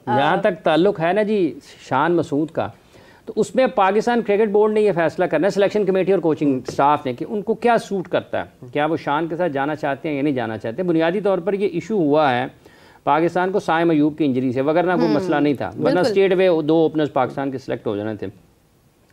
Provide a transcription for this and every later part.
जहाँ तक ताल्लुक़ है ना जी शान मसूद का, तो उसमें पाकिस्तान क्रिकेट बोर्ड ने ये फैसला करना है, सिलेक्शन कमेटी और कोचिंग स्टाफ ने, कि उनको क्या सूट करता है, क्या वो शान के साथ जाना चाहते हैं या नहीं जाना चाहते। बुनियादी तौर पर ये इशू हुआ है पाकिस्तान को साइम अयूब की इंजरी से, वगरना कोई मसला नहीं था, वरना स्टेट वे 2 ओपनर्स पाकिस्तान के सिलेक्ट हो जाने थे।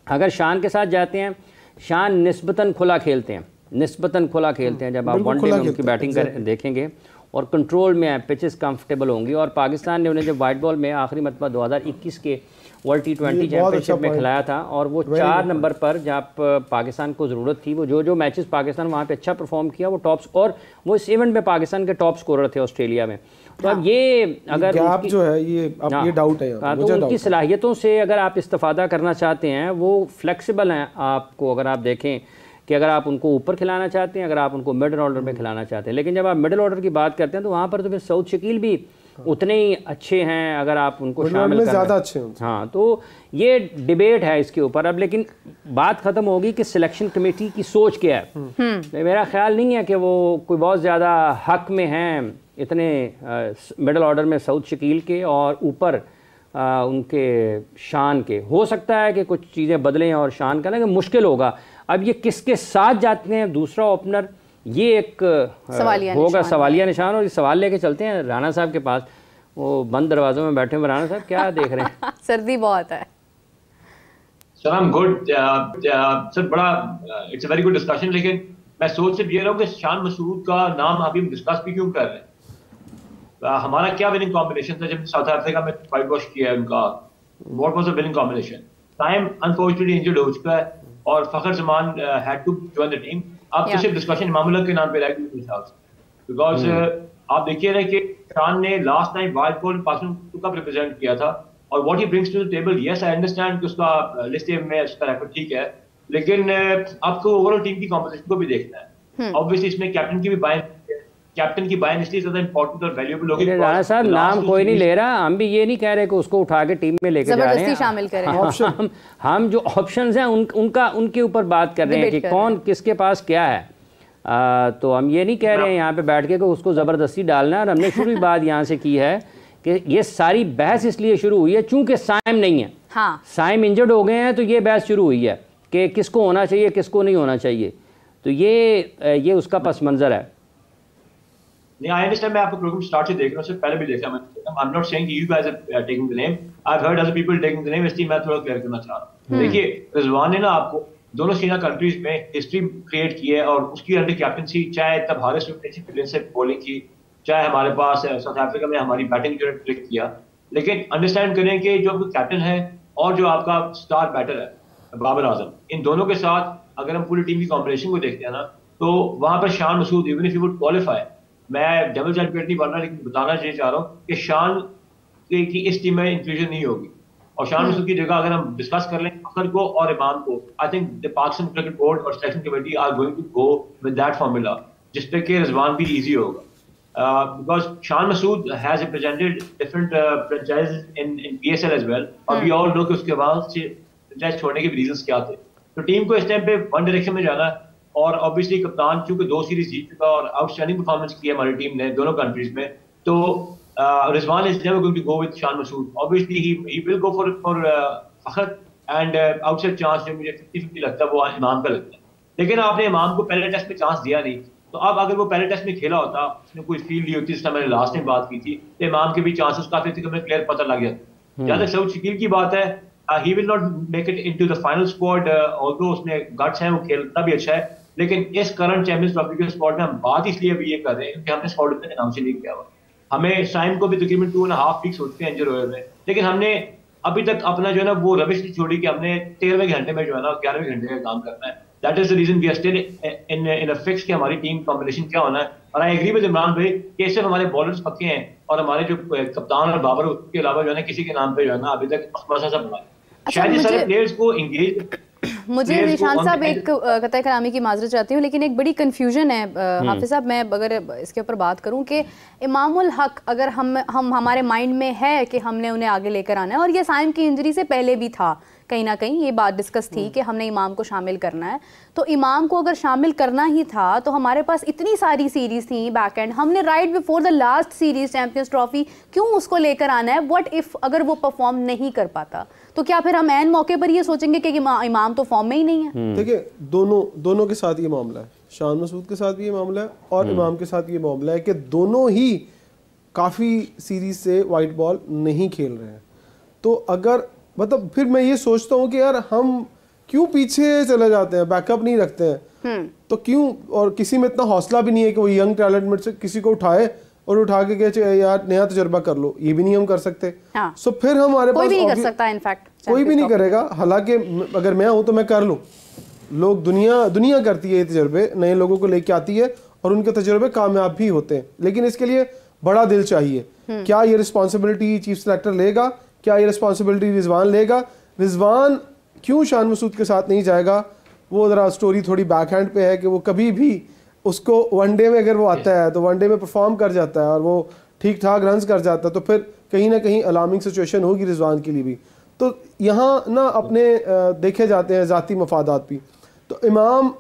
अगर शान के साथ जाते हैं, शान निस्बतन खुला खेलते हैं, निस्बतन खुला खेलते हैं। जब आप वनडे में उनकी बैटिंग देखेंगे और कंट्रोल में है, पिचेस कंफर्टेबल होंगी। और पाकिस्तान ने उन्हें जब वाइट बॉल में आखिरी मरतबा 2021 के वर्ल्ड T20 चैम्पियनशिप में खिलाया था, और वो 4 नंबर पर जब पाकिस्तान को ज़रूरत थी, वो जो मैचेस पाकिस्तान वहाँ पे अच्छा परफॉर्म किया, वो टॉप्स, और वो इस इवेंट में पाकिस्तान के टॉप स्कोरर थे ऑस्ट्रेलिया में। तो अब ये अगर गैप जो है ये डाउट है, तो उनकी सलाहियतों से अगर आप इस्तेफादा करना चाहते हैं, वो फ्लेक्सिबल हैं। आपको अगर आप देखें कि अगर आप उनको ऊपर खिलाना चाहते हैं, अगर आप उनको मिडिल ऑर्डर में खिलाना चाहते हैं, लेकिन जब आप मिडिल ऑर्डर की बात करते हैं तो वहाँ पर तो फिर सऊद शकील भी उतने ही अच्छे हैं अगर आप उनको शामिल करें, ज़्यादा अच्छे हैं। हाँ, तो ये डिबेट है इसके ऊपर अब। लेकिन बात ख़त्म होगी कि सिलेक्शन कमेटी की सोच क्या है। मेरा ख्याल नहीं है कि वो कोई बहुत ज़्यादा हक में हैं इतने मिडिल ऑर्डर में सऊद शकील के और ऊपर उनके शान के। हो सकता है कि कुछ चीज़ें बदलें और शान का ना, कि मुश्किल होगा। अब ये किसके साथ जाते हैं दूसरा ओपनर, ये एक होगा सवालिया निशान। और ये सवाल लेके चलते हैं राणा साहब के पास, वो बंद दरवाजों में बैठे हुए। राणा साहब क्या देख रहे हैं? सर्दी बहुत है sir. I am good sir, बड़ा it's a very good discussion. लेकिन मैं सोच सिर्फ ये रहा हूँ कि शान मसूद का नाम अभी हम डिस्कस भी क्यों कर रहे हैं। हमारा क्या विनिंग कॉम्बिनेशन था जब साउथ अफ्रीका में वाइट वॉश किया है उनका? What was the winning combination? Time unfortunately injured हो चुका है और Fakhar Zaman had to join the team. अब तो सिर्फ डिस्कशन इमामुल्लाह के नाम पे रह गई बिकॉज आप देखिए ना कि शान ने last time white ball Pakistan का रिप्रेजेंट किया था, और what he brings to the table, yes I understand कि उसका लिस्ट में उसका रिकॉर्ड ठीक है, लेकिन आपको ओवरऑल टीम की कॉम्पोजिशन को भी देखना है। ऑब्वियसली इसमें कैप्टन की बायन इसलिए ज्यादा इंपॉर्टेंट और वैल्यूएबल होगी। राणा साहब नाम कोई नहीं ले रहा, हम भी ये नहीं कह रहे कि उसको उठा के टीम में लेके जा रहे हैं, शामिल करें। हम जो ऑप्शंस हैं उनके ऊपर बात कर रहे हैं कि कौन किसके पास क्या है। तो हम ये नहीं कह रहे हैं यहाँ पे बैठ के कि उसको ज़बरदस्ती डालना है। और हमने शुरू बात यहाँ से की है कि ये सारी बहस इसलिए शुरू हुई है चूंकि साइम नहीं है। हाँ। साइम इंजर्ड हो गए हैं, तो ये बहस शुरू हुई है कि किसको होना चाहिए किसको नहीं होना चाहिए। तो ये उसका पस मंज़र है। नहीं, I understand, मैं आपको प्रोग्राम स्टार्ट से देख रहा हूँ, उससे पहले भी देखा मैंने। I'm not saying you guys are taking the name. I've heard other people taking the name, इसलिए मैं थोड़ा क्लियर करना चाह रहा हूँ। देखिए, रिजवान ने ना आपको दोनों सीनियर कंट्रीज में हिस्ट्री क्रिएट की है, और उसकी अंडर कैप्टनसी, चाहे तब हारिस ने से बॉलिंग की, चाहे हमारे पास साउथ अफ्रीका में हमारी बैटिंग जो क्लिक किया। लेकिन अंडरस्टैंड करें कि जो आपका कैप्टन है और जो आपका स्टार बैटर है बाबर आजम, इन दोनों के साथ अगर हम पूरी टीम की कॉम्बिनेशन को देखते हैं ना, तो वहां पर Shan Masood even if you would qualify, मैं डबल चैंपियन नहीं बनना, लेकिन बताना चाह रहा हूँ कि शान की इस टीम में इंक्लूजन नहीं होगी। और शान मसूद की जगह अगर हम डिस्कस कर लें अख्तर को और इमाम को, I think the Pakistan cricket board और selection committee are going to go with that formula, जिस पे कि रिजवान भी इजी होगा। Because Shan Masood has represented different franchises in PSL as well, और we all know कि उसके बाद franchise छोड़ने के reasons क्या थे। तो टीम को इस टाइम पे वन डायरेक्शन में जाना है, और ऑब्वियसली कप्तान चूंकि 2 सीरीज जीत चुका और आउटस्टैंडिंग परफॉर्मेंस की है हमारी टीम ने दोनों कंट्रीज में, तो Rizwan is never going to go with Shan Masood. Obviously he will go for Fakhar, and outside chance जो मुझे 50-50 लगता है वो इमाम का लगता है। लेकिन आपने इमाम को पहले टेस्ट में चांस दिया नहीं, तो अब अगर वो पहले टेस्ट में खेला होता, उसने कोई फील ली होती, जिस टाइम मैंने लास्ट टाइम बात की थी, तो इमाम के भी चांसेस काफी थे, हमें क्लियर पता लग गया। जहां तक सऊद शकील की बात है, he will not make it into the final squad, although उसने गट्स हैं, वो खेलता भी अच्छा है, लेकिन इस करंट चैंपियंस ट्रॉफी के स्क्वाड में हम बात इसलिए अभी ये कर रहे हैं क्योंकि हमने स्क्वाड में अनाउंस नहीं किया हुआ। हमें साइम को भी तकरीबन 2.5 वीक्स हो चुके हैं इंजर हुए हुए, लेकिन हमने अभी तक अपना जो है ना वो रविश नहीं छोड़ी कि हमने 13वें घंटे में जो है ना 11वें घंटे का काम करना है। That is the reason we are still in a fix कि हमारी टीम कॉम्बिनेशन क्या होना है। और आई एग्री विद इमरान भाई कि सिर्फ हमारे बॉलर्स पक्के हैं और हमारे जो कप्तान और बाबर उसके अलावा जो है ना किसी के नाम पे जो है ना अभी तक मसला सा बना है। शायद सारे प्लेयर्स को एंगेज। मुझे निशान साहब एक कतई कलामी की माजरत चाहती हूँ, लेकिन एक बड़ी कन्फ्यूजन है हाफिज साहब, मैं अगर इसके ऊपर बात करूँ कि इमामुल हक अगर हम हमारे माइंड में है कि हमने उन्हें आगे लेकर आना है, और ये साइम की इंजरी से पहले भी था कहीं ना कहीं ये बात डिस्कस थी कि हमने इमाम को शामिल करना है। तो इमाम को अगर शामिल करना ही था तो हमारे पास इतनी सारी सीरीज थी बैक एंड, हमने right before the last series champions trophy क्यों उसको लेकर आना है? व्हाट इफ अगर वो परफॉर्म नहीं कर पाता तो क्या फिर हम एन मौके पर ये सोचेंगे कि इमाम तो फॉर्म में ही नहीं है? देखिए दोनों के साथ ये मामला है, शान मसूद के साथ भी ये मामला है और इमाम के साथ ये मामला है कि दोनों ही काफ़ी सीरीज से वाइट बॉल नहीं खेल रहे हैं। तो अगर मतलब फिर मैं ये सोचता हूँ कि यार हम क्यों पीछे चले जाते हैं, बैकअप नहीं रखते हैं तो क्यों, और किसी में इतना हौसला भी नहीं है कि वो यंग टैलेंट में से किसी को उठाए और उठा के कहे यार नया तजुर्बा कर लो, ये भी नहीं हम कर सकते। हाँ। सो फिर हमारे कोई पास भी नहीं कर सकता, इनफैक्ट कोई भी नहीं करेगा। हालांकि अगर मैं हूं तो मैं कर लूं, लोग दुनिया करती है ये तजुर्बे, नए लोगों को लेके आती है और उनके तजुर्बे कामयाब भी होते हैं, लेकिन इसके लिए बड़ा दिल चाहिए। क्या ये रिस्पॉन्सिबिलिटी चीफ सेलेक्टर लेगा? क्या ये रिस्पॉन्सिबिलिटी रिजवान लेगा? रिजवान क्यों शान मसूद के साथ नहीं जाएगा? वो ज़रा स्टोरी थोड़ी बैक हैंड पे है कि वो कभी भी उसको वनडे में अगर वो आता है तो वनडे में परफॉर्म कर जाता है और वो ठीक ठाक रन्स कर जाता है, तो फिर कहीं ना कहीं अलार्मिंग सिचुएशन होगी रिजवान के लिए भी। तो यहाँ ना अपने देखे जाते हैं ज़ाती मफादात भी। तो इमाम,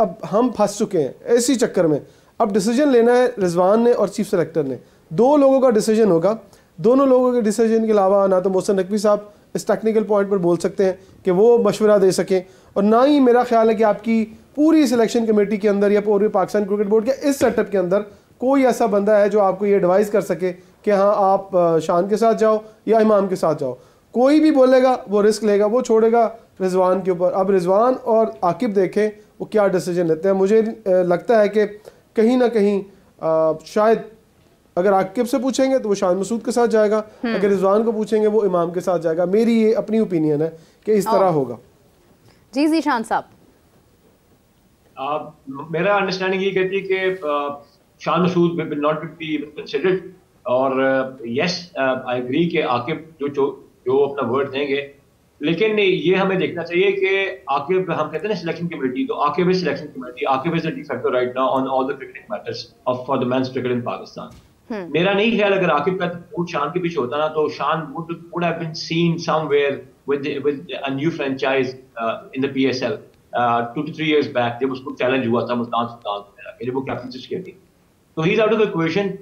अब हम फंस चुके हैं ऐसी चक्कर में, अब डिसीजन लेना है रिजवान ने और चीफ सेलेक्टर ने, दो लोगों का डिसीजन होगा। दोनों लोगों के डिसीजन के अलावा ना तो मोहसिन नकवी साहब इस टेक्निकल पॉइंट पर बोल सकते हैं कि वो मशवरा दे सकें, और ना ही मेरा ख्याल है कि आपकी पूरी सिलेक्शन कमेटी के अंदर या पूरे पाकिस्तान क्रिकेट बोर्ड के इस सेटअप के अंदर कोई ऐसा बंदा है जो आपको ये एडवाइस कर सके कि हाँ आप शान के साथ जाओ या इमाम के साथ जाओ। कोई भी बोलेगा वो रिस्क लेगा, वो छोड़ेगा रिजवान के ऊपर। अब रिजवान और आकिब देखें वो क्या डिसीजन लेते हैं। मुझे लगता है कि कहीं ना कहीं शायद अगर आकिब से पूछेंगे तो वो शान मसूद के साथ जाएगा, अगर रिजवान को पूछेंगे वो इमाम के साथ जाएगा। मेरी ये अपनी ओपिनियन है कि इस तरह होगा। जी जीशान साहब, मेरा अंडरस्टैंडिंग ये कहती है कि Shan Masood will not be considered, और यस आई एग्री कि आकिब जो अपना वर्ड देंगे, लेकिन ये हमें देखना चाहिए कि आकिब, हम कहते हैं ना सिलेक्शन कमेटी, तो Aqib is selection committee, Aqib is the D factor right now on all the cricketing matters of for the men's cricket in Pakistan. मेरा नहीं ख्याल अगर आकिब का फुट शान के पीछे होता ना तो शान would have been seen somewhere with a new franchise in the PSL 2 to 3 years back, जब उसको चैलेंज हुआ था मुल्तान सुल्तान जब वो कैप्टनशिप की थी। तो ही is out of the question.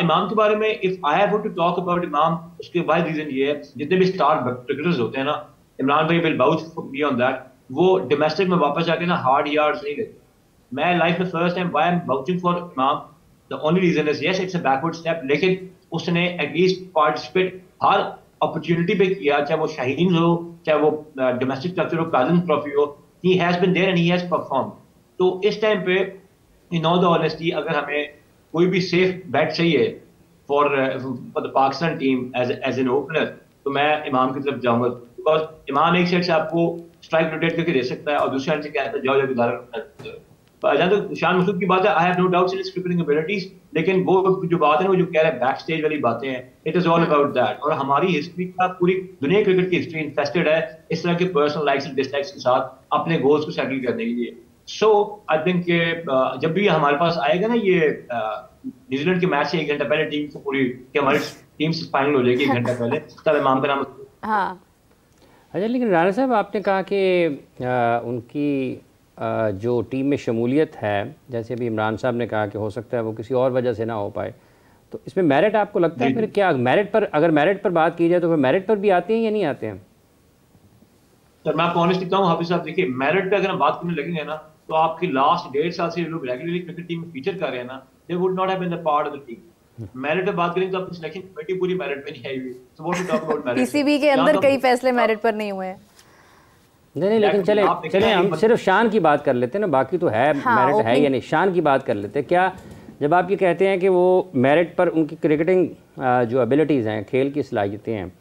Imam के बारे में if I have to talk about Imam, उसके बाद रीजन ये है जितने भी स्टार क्रिकेटर्स होते हैं ना, इमरान भाई विल बाउच मी ऑन दैट, वो डोमेस्टिक में वापस आके ना हार्ड यार्ड्स नहीं लेते। मैं लाइफ में first time why I am vouching for Imam, the only reason is yes it's a backward step, लेकिन उसने एटलीस्ट पार्टिसिपेट हर अपॉर्चुनिटी पे किया, चाहे वो शाहीन हो, चाहे वो डोमेस्टिक स्ट्रक्चर हो, काजन ट्रॉफी हो, he has been there and he has performed। तो इस टाइम पे इन ऑल द ऑनेस्टी अगर हमें कोई भी सेफ बैट चाहिए for the Pakistan team as an opener, तो मैं इमाम की तरफ जाऊंगा, बिकॉज इमाम एक साइड से आपको स्ट्राइक रोटेट करके दे सकता है और दूसरी साइड से कहता है जाओ जाओ। जहाँ तक शान मसूद की बात है, I have no doubts in his cricketing abilities, लेकिन वो जो बात है वो जो कह रहे हैं बैक स्टेज वाली बातें हैं, it is all about that. और हमारी हिस्ट्री का, पूरी दुनिया क्रिकेट की हिस्ट्री इन्फेस्टेड है इस तरह के पर्सनल लाइक्स एंड डिसलाइक्स के साथ अपने गोल्स को सेटल करने के लिए। सो आई थिंक जब भी हमारे पास आएगा ना ये न्यूजीलैंड के मैच से 1 घंटा पहले टीम को पूरी कि हमारी टीम से फाइनल हो जाएगी 1 घंटा पहले, तब इमाम का नाम। हाँ अच्छा, लेकिन राणा साहब आपने कहा कि उनकी जो टीम में शमूलियत है, जैसे अभी इमरान साहब ने कहा कि हो सकता है वो किसी और वजह से ना हो पाए, तो इसमें मेरिट आपको लगता है फिर क्या मेरिट पर, अगर मेरिट पर बात की जाए तो फिर मेरिट पर भी आते हैं या नहीं आते हैं? सर मैं आपको ऑनेस्टली कहूँ हाफिज साहब, देखिए मेरिट पे अगर हम बात करने लगेंगे ना तो आपकी लास्ट 1.5 साल से लोग रेगुलरली क्रिकेट टीम में फीचर कर रहे हैं ना, they would not have been the part of the team. Merit पे बात करेंगे तो अपनी सिलेक्शन कमेटी पूरी मेरिट पे नहीं आई हुई, so what to talk about merit. PCB के अंदर कई फैसले मेरिट पर नहीं हुए हैं। नहीं, लेकिन चले हम सिर्फ शान की बात कर लेते हैं ना, बाकी तो है मेरिट है या नहीं, शान की बात कर लेते हैं। क्या जब आप ये कहते हैं कि वो मेरिट पर उनकी क्रिकेटिंग जो एबिलिटीज़ हैं, खेल की सलाहियतें हैं,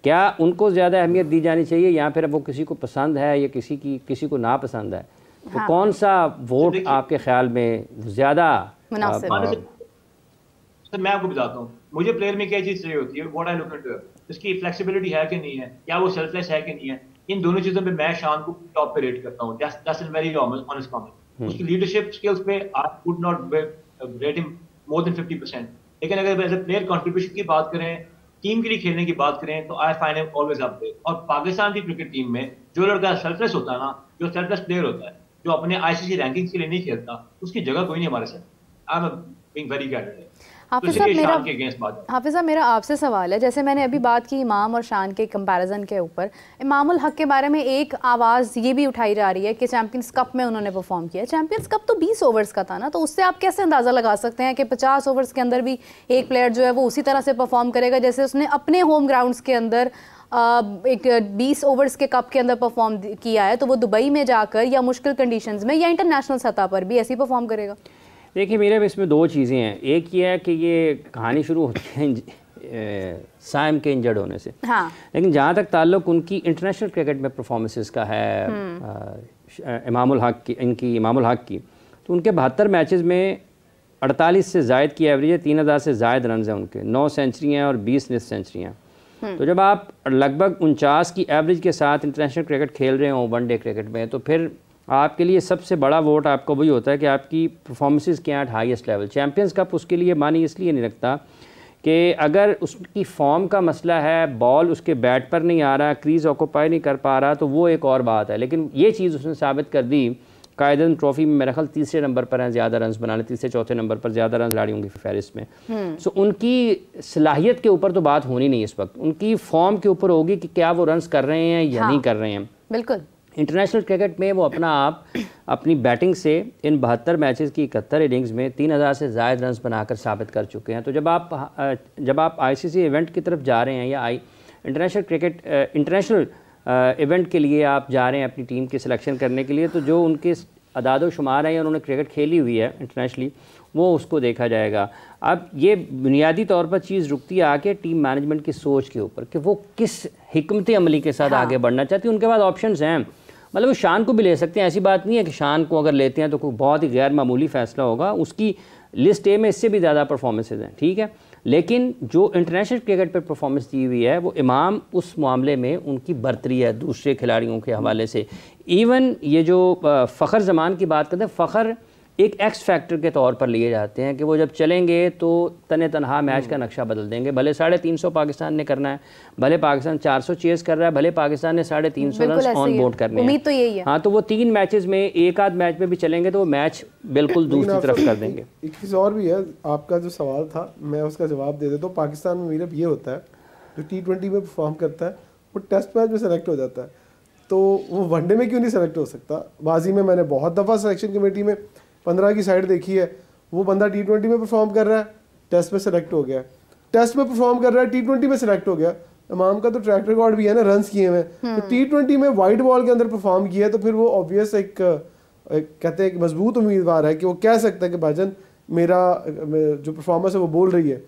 क्या उनको ज़्यादा अहमियत दी जानी चाहिए या फिर वो किसी को पसंद है या किसी को नापसंद है, तो कौन सा वोट आपके ख्याल में ज़्यादा मुनासिब है? सर मैं आपको बताता हूँ मुझे प्लेयर में क्या चीज़ चाहिए होती है, व्हाट आई लुक एट, उसकी फ्लेक्सिबिलिटी है कि नहीं है, क्या वो सेल्फलेस है कि नहीं है। इन दोनों चीजों पे मैं शान को टॉप पे रेट करता हूँ, that's a very honest comment. उसकी लीडरशिप स्किल्स पे I would not rate him more than 50%, लेकिन अगर एज अ प्लेयर कंट्रीब्यूशन की बात करें टीम के लिए खेलने की बात करें तो I find him always up there. और पाकिस्तान की क्रिकेट टीम में जो लड़का सेल्फलेस होता है ना, जो सेल्फलेस प्लेयर होता है, जो अपने आईसीसी रैंकिंग्स के लिए नहीं खेलता, उसकी जगह कोई नहीं हमारे साथ। I am being very candid. हाफिज़ साहब मेरा आपसे सवाल है, जैसे मैंने अभी बात की इमाम और शान के कंपैरिजन के ऊपर, इमामुल हक के बारे में एक आवाज़ ये भी उठाई जा रही है कि चैंपियंस कप में उन्होंने परफॉर्म किया। चैंपियंस कप तो 20 ओवर्स का था ना, तो उससे आप कैसे अंदाज़ा लगा सकते हैं कि 50 ओवर्स के अंदर भी एक प्लेयर जो है वो उसी तरह से परफॉर्म करेगा जैसे उसने अपने होम ग्राउंड्स के अंदर एक 20 ओवर्स के कप के अंदर परफॉर्म किया है, तो वो दुबई में जाकर या मुश्किल कंडीशंस में या इंटरनेशनल सतह पर भी ऐसे ही परफॉर्म करेगा? देखिए मेरे इसमें दो चीज़ें हैं। एक ये है कि ये कहानी शुरू होती है साइम के इंजर्ड होने से, हाँ। लेकिन जहाँ तक ताल्लुक उनकी इंटरनेशनल क्रिकेट में परफॉर्मेंसेस का है इमामुल हक की, तो उनके 72 मैचेस में 48 से ज़ायद की एवरेज है, 3000 से ज़ायद रन हैं उनके, 9 सेंचुरियाँ और 20 मिस सेंचुरियाँ। तो जब आप लगभग 49 की एवरेज के साथ इंटरनेशनल क्रिकेट खेल रहे हो वनडे क्रिकेट में, तो फिर आपके लिए सबसे बड़ा वोट आपका वही होता है कि आपकी परफॉर्मेंसेस क्या हैं हाईएस्ट लेवल। चैंपियंस कप उसके लिए मानी इसलिए नहीं रखता कि अगर उसकी फॉर्म का मसला है, बॉल उसके बैट पर नहीं आ रहा, क्रीज़ ऑक्यूपाई नहीं कर पा रहा, तो वो एक और बात है। लेकिन ये चीज़ उसने साबित कर दी, कायदन ट्रॉफी में मेरा ख्याल तीसरे नंबर पर हैं ज़्यादा रन बनाने, तीसरे चौथे नंबर पर ज़्यादा रन खिलाड़ियों की फहरिस्त में। सो उनकी सलाहियत के ऊपर तो बात होनी नहीं इस वक्त, उनकी फॉर्म के ऊपर होगी कि क्या वो रन्स कर रहे हैं या नहीं कर रहे हैं। बिल्कुल। इंटरनेशनल क्रिकेट में वो अपना आप अपनी बैटिंग से इन 72 मैचेस की 71 इनिंग्स में 3000 से ज़ायद रन्स बनाकर साबित कर चुके हैं। तो जब आप आईसीसी इवेंट की तरफ जा रहे हैं या इंटरनेशनल इवेंट के लिए आप जा रहे हैं अपनी टीम की सिलेक्शन करने के लिए, तो जो उनके अदाद शुमार हैं या उन्होंने क्रिकेट खेली हुई है इंटरनेशनली, वो उसको देखा जाएगा। अब ये बुनियादी तौर पर चीज़ रुकती है आके टीम मैनेजमेंट की सोच के ऊपर कि वो किस हिकमत अमली के साथ आगे बढ़ना चाहती है। उनके पास ऑप्शंस हैं, मतलब वो शान को भी ले सकते हैं, ऐसी बात नहीं है कि शान को अगर लेते हैं तो कोई बहुत ही गैर मामूली फ़ैसला होगा। उसकी लिस्ट ए में इससे भी ज़्यादा परफॉर्मेंसेज हैं, ठीक है, लेकिन जो इंटरनेशनल क्रिकेट पर परफॉर्मेंस दी हुई है वो इमाम उस मामले में उनकी बर्तरी है दूसरे खिलाड़ियों के हवाले से। इवन ये जो फ़खर ज़मान की बात करते हैं, फ़खर एक एक्स फैक्टर के तौर पर लिए जाते हैं कि वो जब चलेंगे तो तने तनहा मैच का नक्शा बदल देंगे। भले 350 पाकिस्तान ने करना है, भले पाकिस्तान 400 चेस कर रहा है, भले पाकिस्तान ने 350 रन ऑन बोर्ड करने हैं। उम्मीद तो यही है। हाँ, तो वो 3 मैचेस में एक आध मैच में भी चलेंगे तो वो मैच बिल्कुल दूसरी तरफ कर देंगे। एक चीज़ और भी है, आपका जो सवाल था मैं उसका जवाब दे देता हूँ। पाकिस्तान में मेरा ये होता है, जो T20 में परफॉर्म करता है वो टेस्ट मैच में सेलेक्ट हो जाता है, तो वो वनडे में क्यों नहीं सेलेक्ट हो सकता? माजी में मैंने बहुत दफ़ा सिलेक्शन कमेटी में 15 की साइड देखी है, वो बंदा T20 में परफॉर्म कर रहा है, टेस्ट में सेलेक्ट हो गया, टेस्ट में परफॉर्म कर रहा है, T20 में सेलेक्ट हो गया। इमाम का तो ट्रैक रिकॉर्ड भी है ना, रन्स किए हुए, तो T20 में वाइट बॉल के अंदर परफॉर्म किया है, तो फिर वो ऑब्वियस एक कहते हैं कि मजबूत उम्मीदवार है कि वो कह सकता है कि भाईजान मेरा जो परफॉर्मेंस है वो बोल रही है।